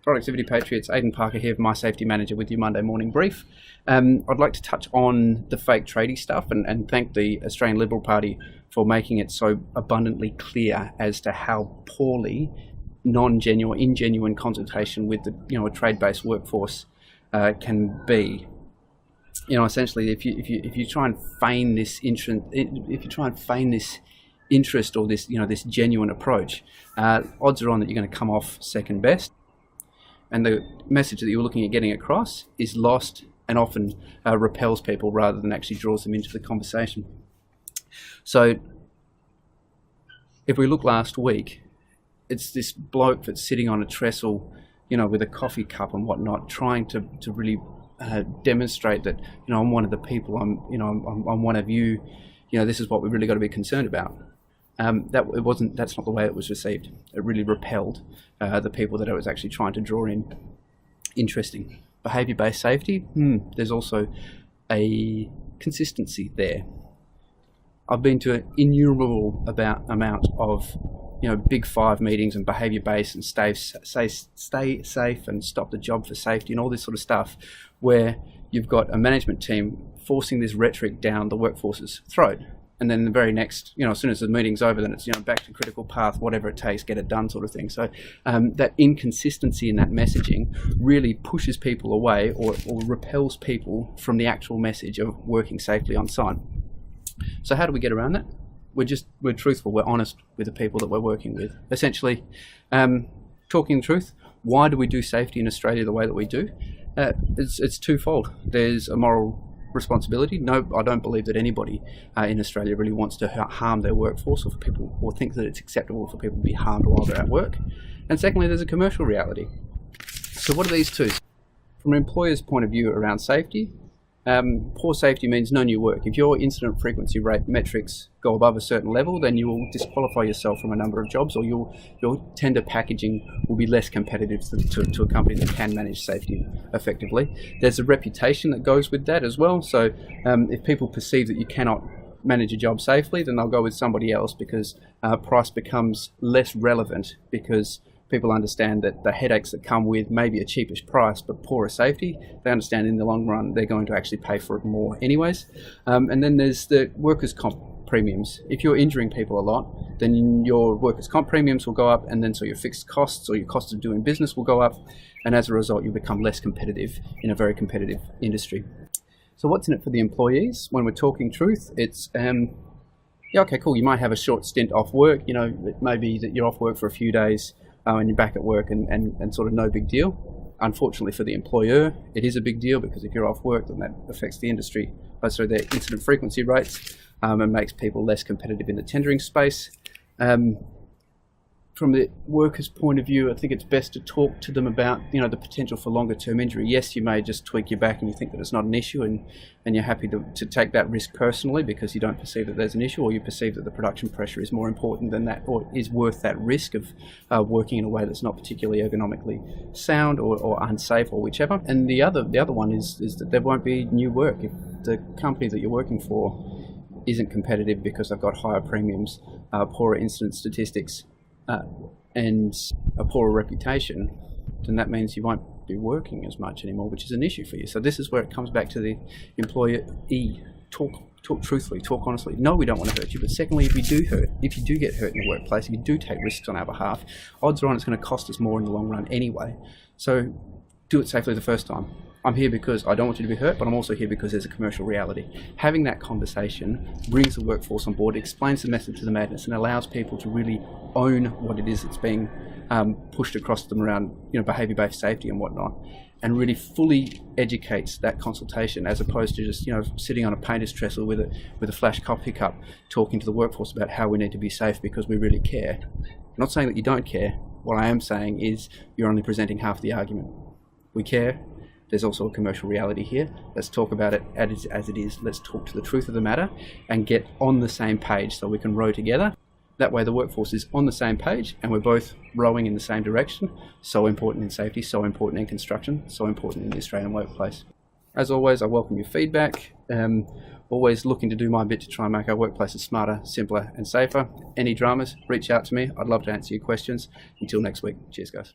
Productivity Patriots, Aidan Parker here, My Safety Manager, with your Monday morning brief. I'd like to touch on the fake tradie stuff and thank the Australian Liberal Party for making it so abundantly clear as to how poorly ingenuine consultation with the a trade-based workforce can be. Essentially, if you try and feign this interest, or this genuine approach, odds are on that you're going to come off second best. And the message that you're looking at getting across is lost and often repels people rather than actually draws them into the conversation. So if we look last week, it's this bloke that's sitting on a trestle, with a coffee cup and whatnot, trying to really demonstrate that, I'm one of the people, I'm one of you, this is what we've really got to be concerned about. That's not the way it was received. It really repelled the people that I was actually trying to draw in. Interesting. Behaviour-based safety, there's also a consistency there. I've been to an innumerable amount of big five meetings and behaviour-based and stay safe and stop the job for safety and all this sort of stuff, where you've got a management team forcing this rhetoric down the workforce's throat. And then the very next, as soon as the meeting's over, then it's, back to critical path, whatever it takes, get it done sort of thing. So that inconsistency in that messaging really pushes people away or repels people from the actual message of working safely on site. So how do we get around that? We're truthful, we're honest with the people that we're working with. Essentially, talking the truth. Why do we do safety in Australia the way that we do? It's twofold. There's a moral responsibility. No, I don't believe that anybody in Australia really wants to harm their workforce or think that it's acceptable for people to be harmed while they're at work. And secondly, there's a commercial reality. So what are these two? From an employer's point of view around safety, poor safety means no new work. If your incident frequency rate metrics go above a certain level, then you will disqualify yourself from a number of jobs, or your tender packaging will be less competitive to a company that can manage safety effectively. There's a reputation that goes with that as well. So if people perceive that you cannot manage a job safely, then they'll go with somebody else because price becomes less relevant, because people understand that the headaches that come with maybe a cheapish price but poorer safety, they understand in the long run they're going to actually pay for it more anyways. And then there's the workers' comp premiums. If you're injuring people a lot, then your workers' comp premiums will go up, and then so your fixed costs or your cost of doing business will go up, and as a result you'll become less competitive in a very competitive industry. So what's in it for the employees? When we're talking truth, it's okay, cool, you might have a short stint off work, it may be that you're off work for a few days and you're back at work and sort of no big deal. Unfortunately for the employer, it is a big deal, because if you're off work, then that affects the industry, their incident frequency rates, and makes people less competitive in the tendering space. From the worker's point of view, I think it's best to talk to them about, the potential for longer term injury. Yes, you may just tweak your back and you think that it's not an issue, and you're happy to take that risk personally because you don't perceive that there's an issue, or you perceive that the production pressure is more important than that, or is worth that risk of working in a way that's not particularly ergonomically sound or unsafe, or whichever. And the other one is that there won't be new work. If the company that you're working for isn't competitive because they've got higher premiums, poorer incident statistics, and a poorer reputation, then that means you won't be working as much anymore, which is an issue for you. So this is where it comes back to the employee. Talk truthfully, talk honestly. No, we don't want to hurt you, but secondly, if you do get hurt in the workplace, if you do take risks on our behalf, odds are on it's going to cost us more in the long run anyway. So do it safely the first time. I'm here because I don't want you to be hurt, but I'm also here because there's a commercial reality. Having that conversation brings the workforce on board, explains the method to the madness, and allows people to really own what it is that's being pushed across them around, behaviour-based safety and whatnot, and really fully educates that consultation, as opposed to just, sitting on a painter's trestle with a flash coffee cup, talking to the workforce about how we need to be safe because we really care. I'm not saying that you don't care. What I am saying is you're only presenting half the argument. We care. There's also a commercial reality here. Let's talk about it as it is. Let's talk to the truth of the matter and get on the same page so we can row together. That way the workforce is on the same page and we're both rowing in the same direction. So important in safety, so important in construction, so important in the Australian workplace. As always, I welcome your feedback. Always looking to do my bit to try and make our workplaces smarter, simpler and safer. Any dramas, reach out to me. I'd love to answer your questions. Until next week. Cheers, guys.